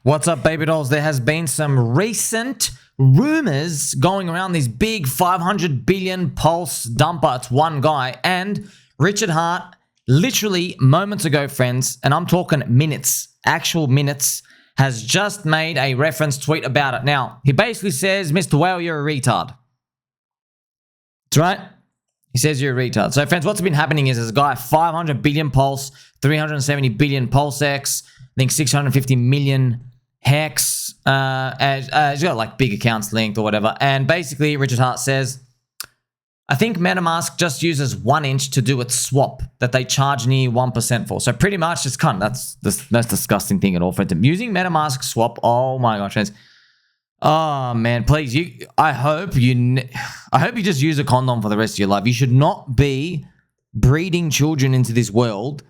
What's up, baby dolls? There has been some recent rumors going around this big 500 billion pulse dumper. It's one guy. And Richard Hart, literally moments ago, friends, and I'm talking minutes, actual minutes, has just made a reference tweet about it. Now, he basically says, Mr. Whale, you're a retard. That's right. He says you're a retard. So, friends, what's been happening is there's a guy, 500 billion pulse, 370 billion PulseX, I think 650 million Hex, he's got like big accounts linked or whatever. And basically, Richard Hart says, I think MetaMask just uses 1 inch to do its swap that they charge near 1% for. So pretty much it's kind of, that's the most disgusting thing at all for them. Using MetaMask swap, oh my gosh, friends. Oh man, please, I hope you just use a condom for the rest of your life. You should not be breeding children into this world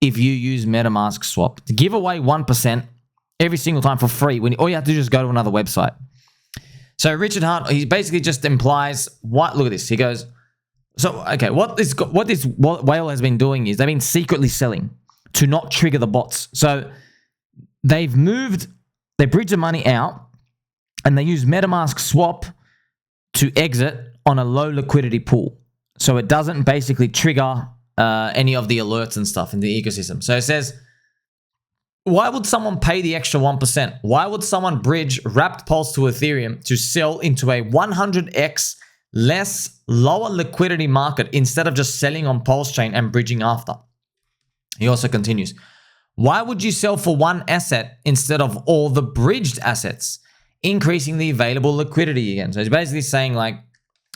if you use MetaMask swap. To give away 1% every single time for free, when all you have to do is go to another website. So Richard Hart, he basically just implies what? Look at this. He goes, so okay, what this whale has been doing is they've been secretly selling to not trigger the bots. So they bridge the money out, and they use MetaMask swap to exit on a low liquidity pool, so it doesn't basically trigger any of the alerts and stuff in the ecosystem. So it says, why would someone pay the extra 1%? Why would someone bridge wrapped pulse to Ethereum to sell into a 100x lower liquidity market instead of just selling on PulseChain and bridging after? He also continues, why would you sell for one asset instead of all the bridged assets, increasing the available liquidity again? So he's basically saying, like,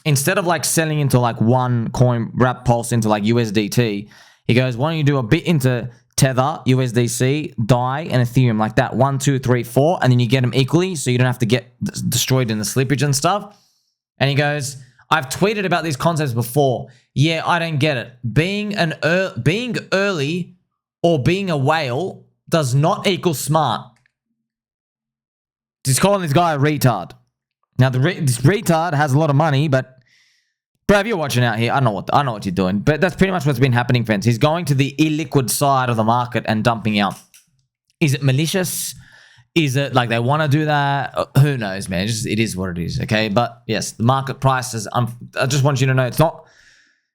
instead of like selling into like one coin, wrap pulse into like USDT, he goes, why don't you do a bit into Tether, USDC, DAI, and Ethereum, like that, 1, 2, 3, 4, and then you get them equally, so you don't have to get destroyed in the slippage and stuff. And he goes, I've tweeted about these concepts before. Yeah, I don't get it. Being early or being a whale does not equal smart. He's calling this guy a retard. Now, this retard has a lot of money, but bro, if you're watching out here, I know what you're doing. But that's pretty much what's been happening, friends. He's going to the illiquid side of the market and dumping out. Is it malicious? Is it like they want to do that? Who knows, man? It is what it is, okay? But yes, the market prices, I just want you to know it's not,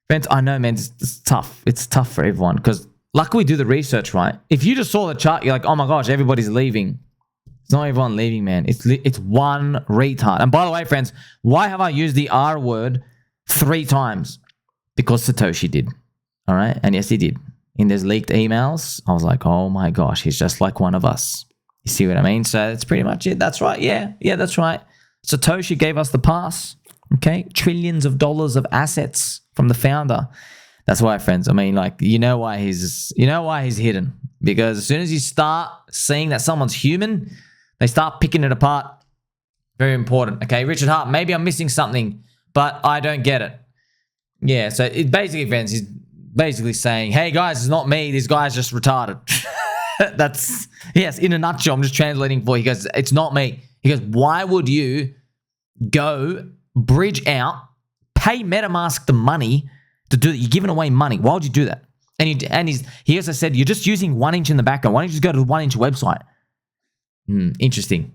friends, I know, man, it's tough. It's tough for everyone because luckily we do the research, right? If you just saw the chart, you're like, oh my gosh, everybody's leaving. It's not everyone leaving, man. It's one retard. And by the way, friends, why have I used the R word 3 times? Because Satoshi did. All right. And yes, he did. In those leaked emails, I was like, oh my gosh, he's just like one of us. You see what I mean? So that's pretty much it. That's right. Yeah, that's right. Satoshi gave us the pass. Okay. Trillions of dollars of assets from the founder. That's why, friends. I mean, like, you know why he's hidden. Because as soon as you start seeing that someone's human, they start picking it apart. Very important. Okay. Richard Hart, maybe I'm missing something, but I don't get it. Yeah, so it basically, friends, he's basically saying, hey guys, it's not me. This guy's just retarded. That's, yes, in a nutshell, I'm just translating for you. He goes, it's not me. He goes, why would you go bridge out, pay MetaMask the money to do that? You're giving away money. Why would you do that? And he also said, you're just using 1 inch in the background. Why don't you just go to the 1 inch website? Interesting.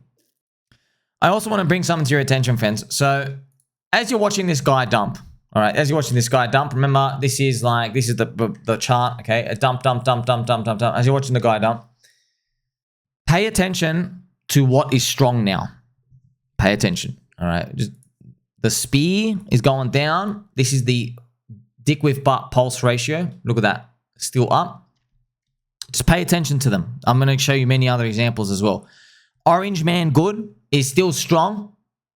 I also want to bring something to your attention, friends. So as you're watching this guy dump, all right, as you're watching this guy dump, remember, this is the chart, okay? A dump. As you're watching the guy dump, pay attention to what is strong now. Pay attention, all right? Just, the spear is going down. This is the DickWifButt pulse ratio. Look at that, still up. Just pay attention to them. I'm going to show you many other examples as well. Orange Man Good is still strong.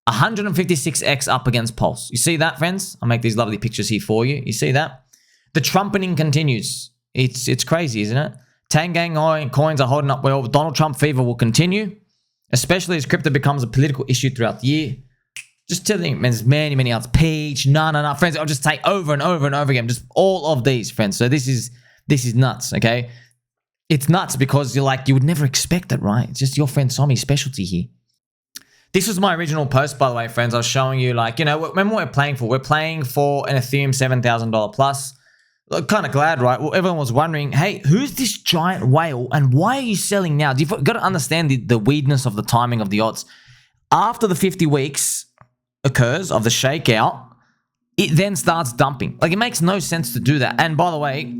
156x up against Pulse. You see that, friends? I'll make these lovely pictures here for you. You see that? The trumpeting continues. It's crazy, isn't it? Tang Gang Coins are holding up well. Donald Trump fever will continue, especially as crypto becomes a political issue throughout the year. Just telling you, there's many others. Peach, no. Friends, I'll just take over and over and over again. Just all of these, friends. So this is nuts, okay? It's nuts because you would never expect it, right? It's just your friend Sommy's specialty here. This was my original post, by the way, friends. I was showing you, remember what we're playing for? We're playing for an Ethereum $7,000 plus. kind of glad, right? Well, everyone was wondering, hey, who's this giant whale and why are you selling now? You've got to understand the weirdness of the timing of the odds. After the 50 weeks occurs of the shakeout, it then starts dumping. Like, it makes no sense to do that. And by the way,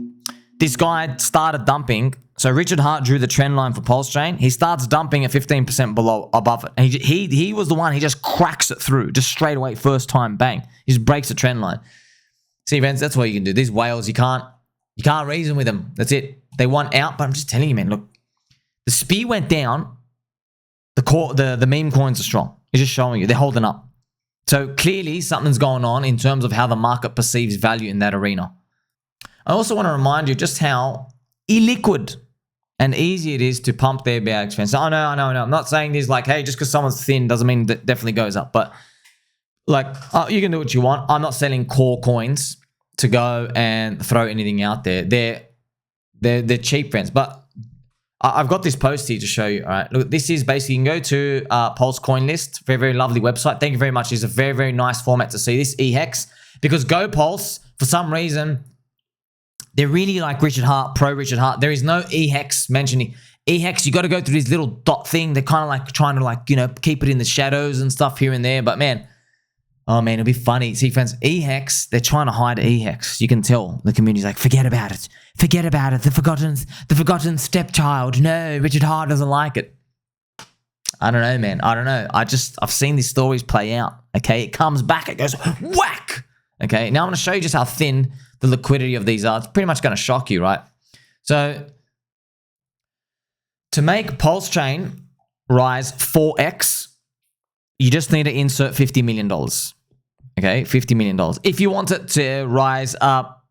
this guy started dumping. So Richard Hart drew the trend line for PulseChain. He starts dumping at 15% above it. And he was the one, he just cracks it through, just straight away, first time, bang. He just breaks the trend line. See, friends, that's what you can do. These whales, you can't reason with them. That's it. They want out, but I'm just telling you, man, look, the speed went down. The meme coins are strong. It's just showing you. They're holding up. So clearly something's going on in terms of how the market perceives value in that arena. I also want to remind you just how illiquid and easy it is to pump their bags, friends. I know. I'm not saying this like, hey, just because someone's thin doesn't mean that definitely goes up. But like, you can do what you want. I'm not selling core coins to go and throw anything out there. They're cheap, friends. But I've got this post here to show you. All right, look, this is basically, you can go to Pulse Coin List. Very, very lovely website. Thank you very much. It's a very, very nice format to see this, eHEX. Because GoPulse, for some reason, they're really like Richard Hart, pro Richard Hart. There is no eHEX mentioning. eHEX, you got to go through this little dot thing. They're kind of like trying to, like, you know, keep it in the shadows and stuff here and there. But man, oh man, it'll be funny. See, friends, eHEX, they're trying to hide eHEX. You can tell the community's like, forget about it. Forget about it. The forgotten stepchild. No, Richard Hart doesn't like it. I don't know, man. I don't know. I've seen these stories play out. Okay, it comes back. It goes whack. Okay, now I'm going to show you just how thin the liquidity of these are. It's pretty much going to shock you, right? So to make PulseChain rise 4x, you just need to insert $50 million. Okay, $50 million. If you want it to rise up,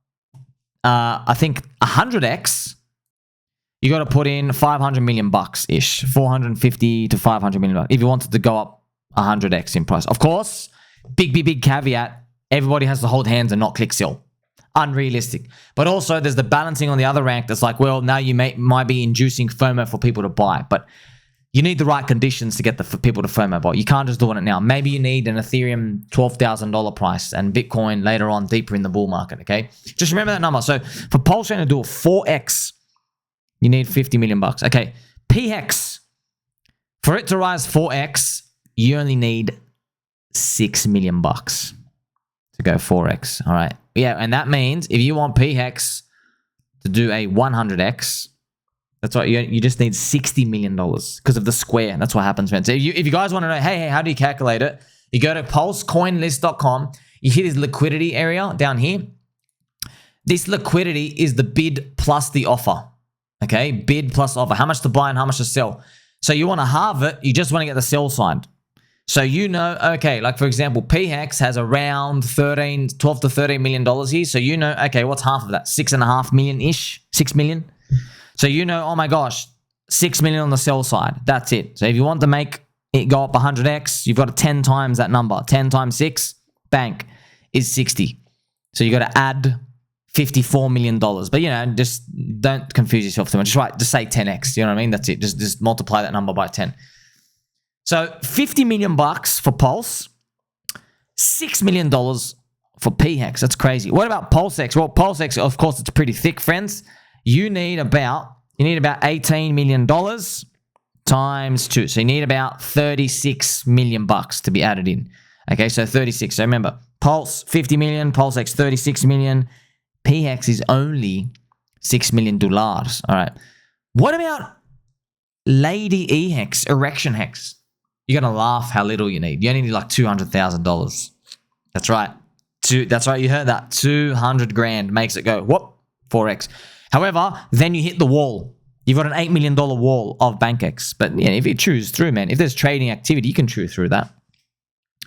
I think 100x, you got to put in 500 million bucks ish, 450 to 500 million bucks. If you want it to go up 100x in price, of course, big caveat: everybody has to hold hands and not click sell. Unrealistic. But also, there's the balancing on the other rank that's like, well, now you might be inducing FOMO for people to buy, but you need the right conditions to get for people to FOMO buy. You can't just do it now. Maybe you need an Ethereum $12,000 price and Bitcoin later on deeper in the bull market, okay? Just remember that number. So for PulseChain to do a 4x, you need 50 million bucks. Okay, eHEX, for it to rise 4x, you only need 6 million bucks to go 4x, all right? Yeah, and that means if you want eHEX to do a 100x, that's right, you just need $60 million because of the square. That's what happens, friends. So if you guys want to know, hey, how do you calculate it? You go to pulsecoinlist.com. You hit this liquidity area down here. This liquidity is the bid plus the offer. Okay, bid plus offer. How much to buy and how much to sell. So you want to halve it. You just want to get the sell side. So you know, okay, like for example, eHEX has around 12 to $13 million here. So you know, okay, what's half of that? 6.5 million-ish, 6 million. So you know, oh my gosh, 6 million on the sell side. That's it. So if you want to make it go up 100x, you've got to 10 times that number. 10 times 6, bank, is 60. So you got to add $54 million. But, you know, just don't confuse yourself too much. Just say 10x. You know what I mean? That's it. Just multiply that number by 10. So 50 million bucks for Pulse, $6 million for eHEX. That's crazy. What about PulseX? Well, PulseX, of course, it's pretty thick, friends. You need about $18 million times 2. So you need about 36 million bucks to be added in. Okay, so 36. So remember, Pulse 50 million, PulseX 36 million. eHEX is only $6 million. All right. What about Lady eHEX, Erection Hex? You're gonna laugh how little you need. You only need like $200,000. That's right. That's right. You heard that. 200 grand makes it go whoop 4x. However, then you hit the wall. You've got an $8 million wall of BankX. But yeah, if you choose through, man, if there's trading activity, you can chew through that.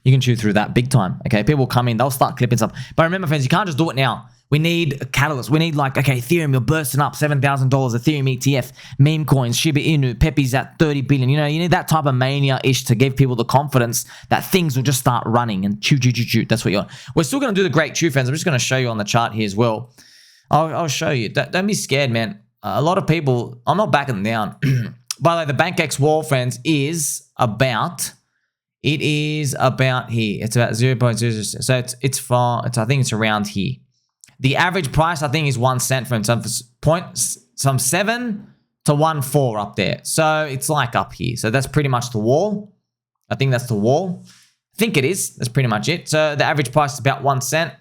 You can chew through that big time. Okay, people come in, they'll start clipping stuff. But remember, friends, you can't just do it now. We need a catalyst. We need like, okay, Ethereum, you're bursting up, $7,000, Ethereum ETF, meme coins, Shiba Inu, Pepe's at 30 billion. You know, you need that type of mania-ish to give people the confidence that things will just start running and chew. That's what you want. We're still going to do the great chew, friends. I'm just going to show you on the chart here as well. I'll show you. Don't be scared, man. A lot of people, I'm not backing them down. By the way, the BankX wall, friends, is about here. It's about 0.00. So it's far. I think it's around here. The average price, I think, is 1 cent from some 7 to 1.4 up there. So it's like up here. So that's pretty much the wall. I think that's the wall. I think it is. That's pretty much it. So the average price is about 1 cent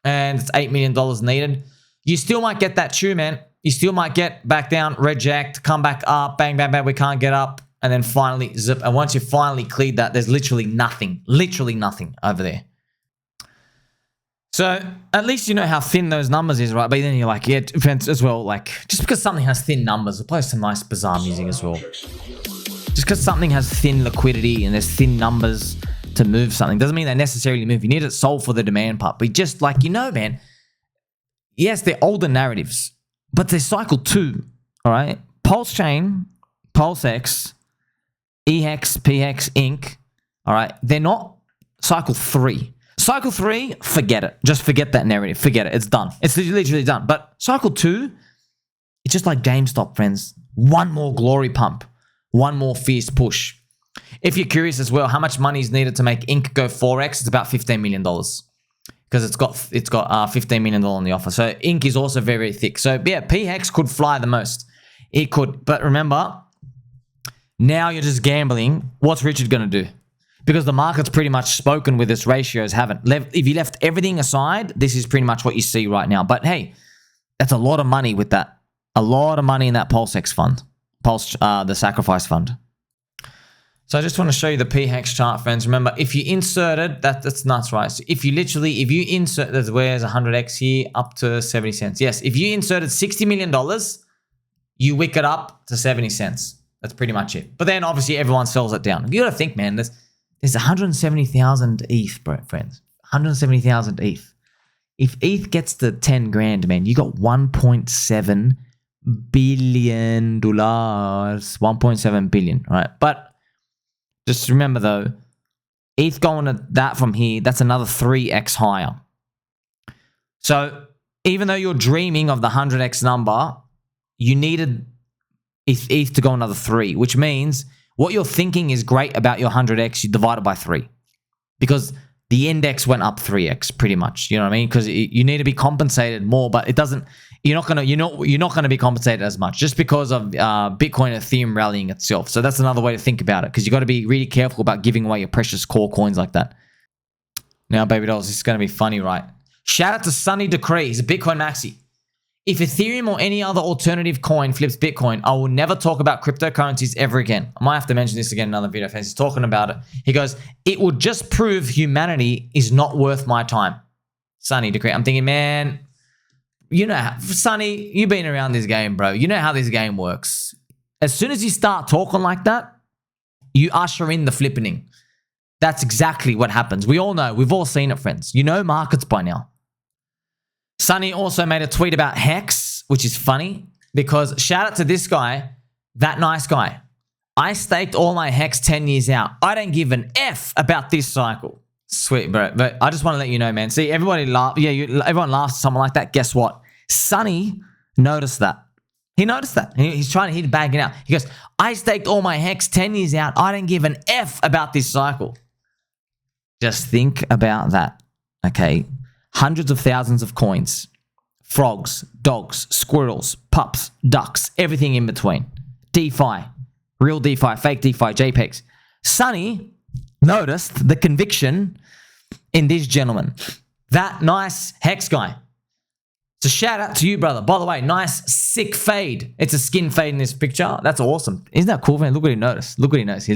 and it's $8 million needed. You still might get that chew, man. You still might get back down, reject, come back up, bang, bang, bang, we can't get up, and then finally zip. And once you finally cleared that, there's literally nothing over there. So at least you know how thin those numbers is, right? But then you're like, yeah, depends as well. Like, just because something has thin numbers, we'll play some nice bizarre music as well. Just because something has thin liquidity and there's thin numbers to move something doesn't mean they necessarily move. You need it sold for the demand part. But just like, you know, man, yes, they're older narratives, but they're cycle 2, all right? PulseChain, PulseX, eHEX, PHEX, Inc., all right? They're not cycle 3. Cycle 3, forget it. Just forget that narrative. Forget it. It's done. It's literally done. But cycle 2, it's just like GameStop, friends. One more glory pump. One more fierce push. If you're curious as well, how much money is needed to make Inc. go 4x? It's about $15 million. Because it's got $15 million on the offer. So Inc. is also very, very thick. So yeah, PHEX could fly the most. It could. But remember, now you're just gambling. What's Richard going to do? Because the market's pretty much spoken with its ratios, haven't. If you left everything aside, this is pretty much what you see right now. But hey, that's a lot of money with that. A lot of money in that PulseX fund. The sacrifice fund. So I just want to show you the PHEX chart, friends. Remember, if you inserted, that's nuts, right? So if you insert, there's 100x here up to 70 cents. Yes, if you inserted $60 million, you wick it up to 70 cents. That's pretty much it. But then obviously everyone sells it down. You got to think, man, there's 170,000 ETH, friends. 170,000 ETH. If ETH gets to 10 grand, man, you got $1.7 billion. 1.7 billion, right? But just remember though, ETH going to that from here, that's another 3x higher. So even though you're dreaming of the 100x number, you needed ETH to go another 3, which means what you're thinking is great about your 100x, you divide it by 3. Because the index went up 3x pretty much. You know what I mean? Because you need to be compensated more, but it doesn't. You're not gonna be compensated as much just because of Bitcoin and Ethereum rallying itself. So that's another way to think about it, because you got to be really careful about giving away your precious core coins like that. Now, baby dolls, this is gonna be funny, right? Shout out to SunnyDecree. He's a Bitcoin maxi. If Ethereum or any other alternative coin flips Bitcoin, I will never talk about cryptocurrencies ever again. I might have to mention this again in another video. He's talking about it. He goes, it would just prove humanity is not worth my time. SunnyDecree. I'm thinking, man, you know, Sunny, you've been around this game, bro. You know how this game works. As soon as you start talking like that, you usher in the flippening. That's exactly what happens. We all know. We've all seen it, friends. You know markets by now. Sunny also made a tweet about HEX, which is funny because shout out to this guy, that nice guy. I staked all my HEX 10 years out. I don't give an F about this cycle. Sweet, bro. But I just want to let you know, man. See, everybody everyone laughs at someone like that. Guess what? Sunny noticed that. He noticed that. He's trying to bag it out. He goes, I staked all my HEX 10 years out. I don't give an F about this cycle. Just think about that. Okay. Hundreds of thousands of coins. Frogs, dogs, squirrels, pups, ducks, everything in between. DeFi. Real DeFi, fake DeFi, JPEGs. Sunny noticed the conviction in this gentleman. That nice HEX guy. So shout out to you, brother. By the way, nice, sick fade. It's a skin fade in this picture. That's awesome. Isn't that cool, man? Look what he noticed. Look what he noticed.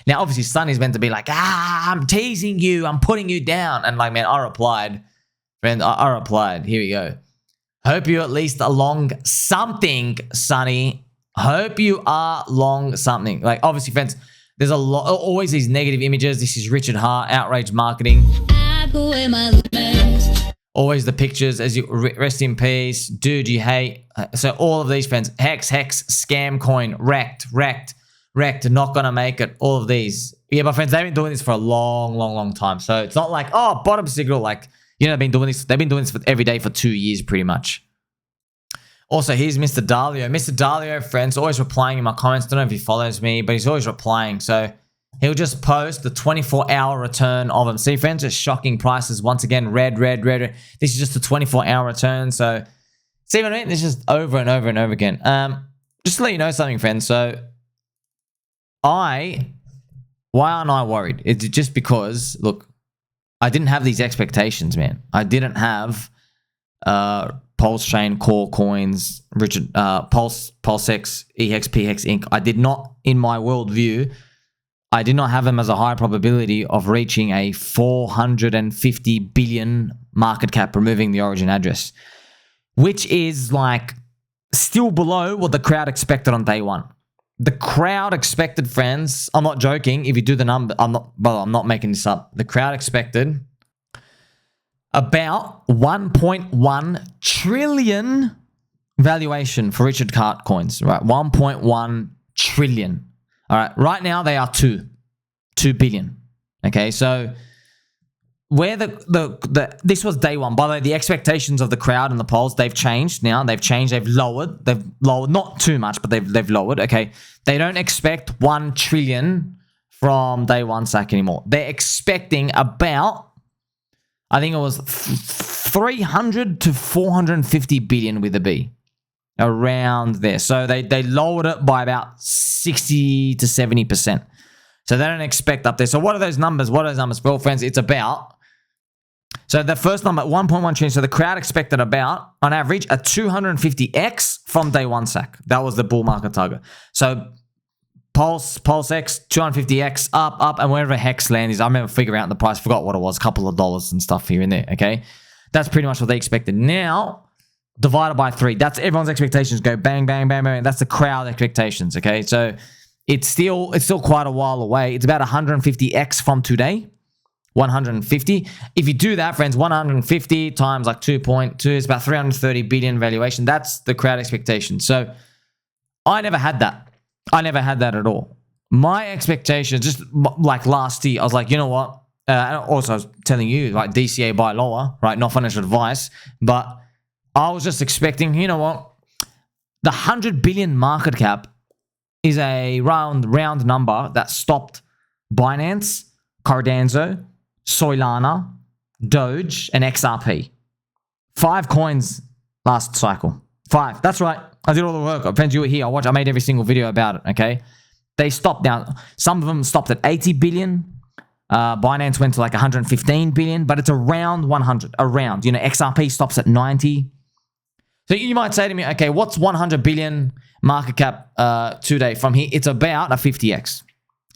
Now, obviously, Sunny's meant to be like, I'm teasing you. I'm putting you down. And like, man, I replied. Friend, I replied. Here we go. Hope you're at least along something, Sunny. Hope you are long something. Like, obviously, friends, there's a lot, always these negative images. This is Richard Hart, outrage marketing. Always the pictures as you rest in peace. Dude, you hate. So all of these, friends, HEX, scam coin, wrecked, not gonna make it. All of these. Yeah, my friends, they've been doing this for a long time. So it's not like, oh, bottom signal, like, you know, they've been doing this for every day for 2 years, pretty much. Also, here's Mr. Dalio. Mr. Dalio, friends, always replying in my comments. Don't know if he follows me, but he's always replying. So He'll just post the 24-hour return of them. See, friends, just shocking prices. Once again, red. This is just a 24-hour return. So, see what I mean? This is just over and over and over again. Just to let you know something, friends. So, why aren't I worried? It's just because, look, I didn't have these expectations, man. I didn't have PulseChain, Core Coins, PulseX, eHEX, PHEX Inc. I did not, in my worldview, I did not have them as a high probability of reaching a 450 billion market cap, removing the origin address, which is like still below what the crowd expected on day one. The crowd expected, friends, I'm not joking. If you do the number, I'm not making this up. The crowd expected about 1.1 trillion valuation for Richard Cart coins, right? 1.1 trillion. All right, right now they are 2 billion. Okay, so where this was day one. By the way, the expectations of the crowd and the polls, they've changed now. They've lowered, not too much, but they've lowered. Okay, they don't expect 1 trillion from day one sack anymore. They're expecting about, I think it was 300 to 450 billion with a B. Around there. So they lowered it by about 60 to 70%. So they don't expect up there. So what are those numbers? Well, friends, it's about, so the first number, 1.1 trillion. So the crowd expected about, on average, a 250x from day one sack. That was the bull market target. So PulseX, 250x, up, and wherever HEX land is, I remember figuring out the price, forgot what it was, a couple of dollars and stuff here and there, okay? That's pretty much what they expected. Now, divided by 3. That's everyone's expectations. Go bang, bang, bang, bang. That's the crowd expectations. Okay, so it's still quite a while away. It's about 150x from today. 150. If you do that, friends, 150 times like 2.2 is about 330 billion valuation. That's the crowd expectation. So I never had that. I never had that at all. My expectations, just like last year, I was like, you know what? Also, I was telling you, like DCA buy lower, right? Not financial advice, but I was just expecting, you know what? The 100 billion market cap is a round number that stopped Binance, Cardano, Solana, Doge, and XRP. 5 coins last cycle. 5. That's right. I did all the work. Friends, you were here. I made every single video about it, okay? They stopped down. Some of them stopped at 80 billion. Binance went to like 115 billion, but it's around 100. Around. You know, XRP stops at 90. So you might say to me, okay, what's 100 billion market cap today from here? It's about a 50x.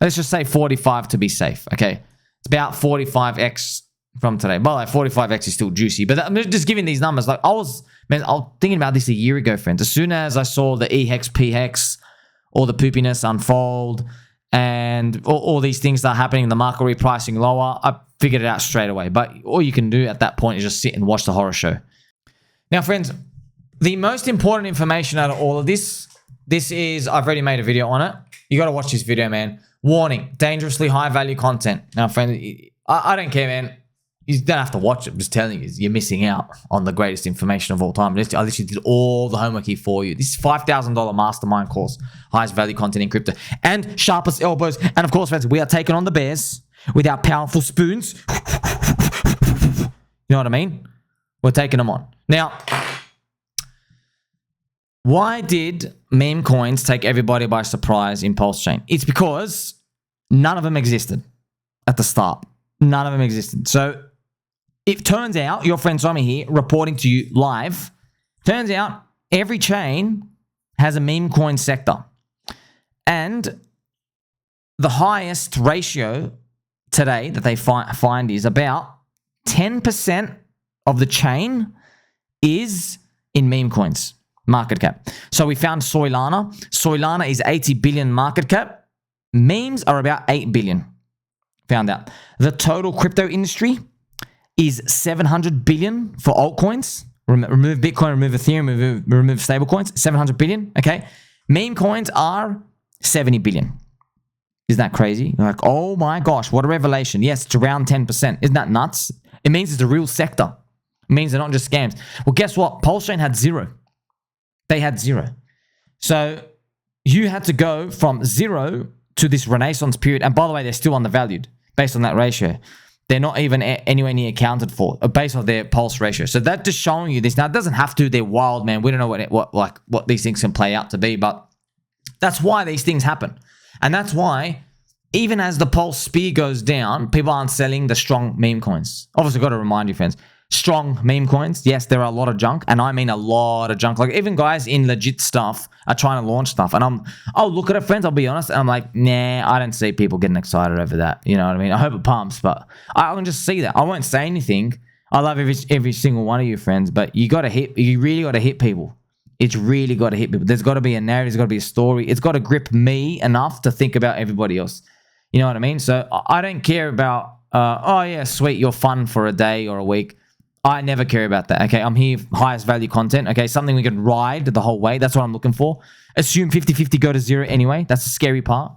Let's just say 45 to be safe, okay? It's about 45x from today. By the way, 45x is still juicy, but I'm just giving these numbers. Like I was thinking about this a year ago, friends. As soon as I saw the eHEX, PHEX, all the poopiness unfold, and all these things that are happening in the market repricing lower, I figured it out straight away. But all you can do at that point is just sit and watch the horror show. Now, friends, the most important information out of all of this is, I've already made a video on it. You got to watch this video, man. Warning, dangerously high value content. Now, friend, I don't care, man. You don't have to watch it. I'm just telling you, you're missing out on the greatest information of all time. I literally did all the homework here for you. This is $5,000 mastermind course, highest value content in crypto, and sharpest elbows. And of course, friends, we are taking on the bears with our powerful spoons. You know what I mean? We're taking them on. Now, why did meme coins take everybody by surprise in PulseChain? It's because none of them existed at the start. None of them existed. So it turns out, your friend Tommy here, reporting to you live, turns out every chain has a meme coin sector. And the highest ratio today that they find is about 10% of the chain is in meme coins market cap. So we found Solana. Solana is 80 billion market cap. Memes are about 8 billion. Found out. The total crypto industry is 700 billion for altcoins. Remove Bitcoin, remove Ethereum, remove stablecoins. 700 billion. Okay. Meme coins are 70 billion. Isn't that crazy? You're like, oh my gosh, what a revelation. Yes, it's around 10%. Isn't that nuts? It means it's a real sector. It means they're not just scams. Well, guess what? PulseChain had 0. They had 0. So you had to go from 0 to this renaissance period. And by the way, they're still undervalued based on that ratio. They're not even anywhere near accounted for based on their pulse ratio. So that's just showing you this. Now, it doesn't have to. They're wild, man. We don't know what these things can play out to be, but that's why these things happen. And that's why even as the pulse spear goes down, people aren't selling the strong meme coins. Obviously, got to remind you, friends. Strong meme coins, yes, there are a lot of junk, and I mean a lot of junk. Like, even guys in legit stuff are trying to launch stuff, and I'll look at it, friends, I'll be honest, and I'm like, nah, I don't see people getting excited over that. You know what I mean? I hope it pumps, but I can just see that. I won't say anything. I love every single one of you, friends, but you really got to hit people. It's really got to hit people. There's got to be a narrative, there's got to be a story. It's got to grip me enough to think about everybody else. You know what I mean? So I don't care about, oh yeah, sweet, you're fun for a day or a week. I never care about that, okay? I'm here for highest value content, okay? Something we can ride the whole way. That's what I'm looking for. Assume 50-50 go to zero anyway. That's the scary part,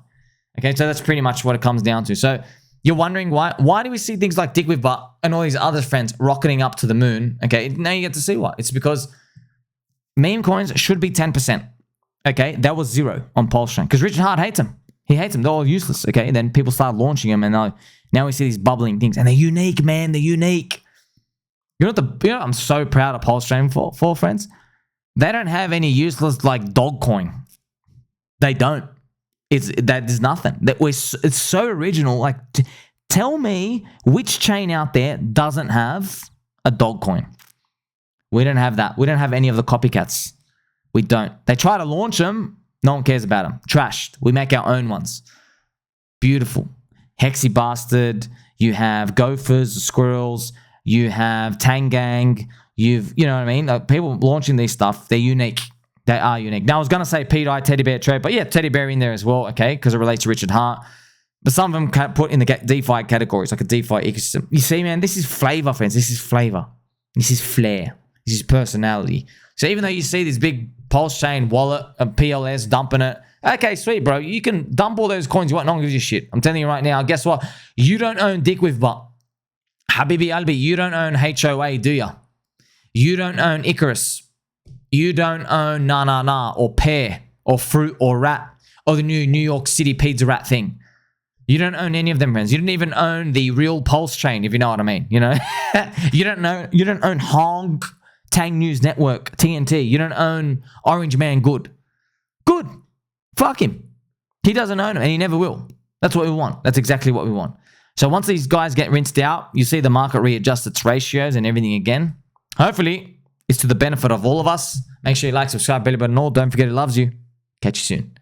okay? So that's pretty much what it comes down to. So you're wondering why do we see things like DickWifButt and all these other friends rocketing up to the moon, okay? Now you get to see why. It's because meme coins should be 10%, okay? That was zero on PulseChain because Richard Hart hates them. He hates them. They're all useless, okay? And then people start launching them, and now we see these bubbling things, and they're unique, man. They're unique. You know I'm so proud of PulseChain for friends. They don't have any useless like Dogecoin. They don't. There's nothing. It's so original. Like, tell me which chain out there doesn't have a Dogecoin. We don't have that. We don't have any of the copycats. We don't. They try to launch them. No one cares about them. Trashed. We make our own ones. Beautiful. Hexy Bastard. You have Gophers, Squirrels. You have Tang Gang. You know what I mean? Like, people launching these stuff, they're unique. They are unique. Now, I was going to say Pete Teddy Bear Trade, but yeah, Teddy Bear in there as well, okay, because it relates to Richard Hart. But some of them can put in the DeFi categories, like a DeFi ecosystem. You see, man, this is flavor, friends. This is flavor. This is flair. This is personality. So even though you see this big PulseChain wallet and PLS dumping it, okay, sweet, bro. You can dump all those coins you want. No one gives you shit. I'm telling you right now, guess what? You don't own DickWifButt. Habibi Albi, you don't own HOA, do you? You don't own Icarus. You don't own Na or Pear or Fruit or Rat or the new New York City Pizza Rat thing. You don't own any of them, friends. You don't even own the real PulseChain, if you know what I mean. You know, you don't own Hong Tang News Network, TNT. You don't own Orange Man Good. Good. Fuck him. He doesn't own them, and he never will. That's what we want. That's exactly what we want. So once these guys get rinsed out, you see the market readjust its ratios and everything again. Hopefully, it's to the benefit of all of us. Make sure you like, subscribe, belly button, all. Don't forget he loves you. Catch you soon.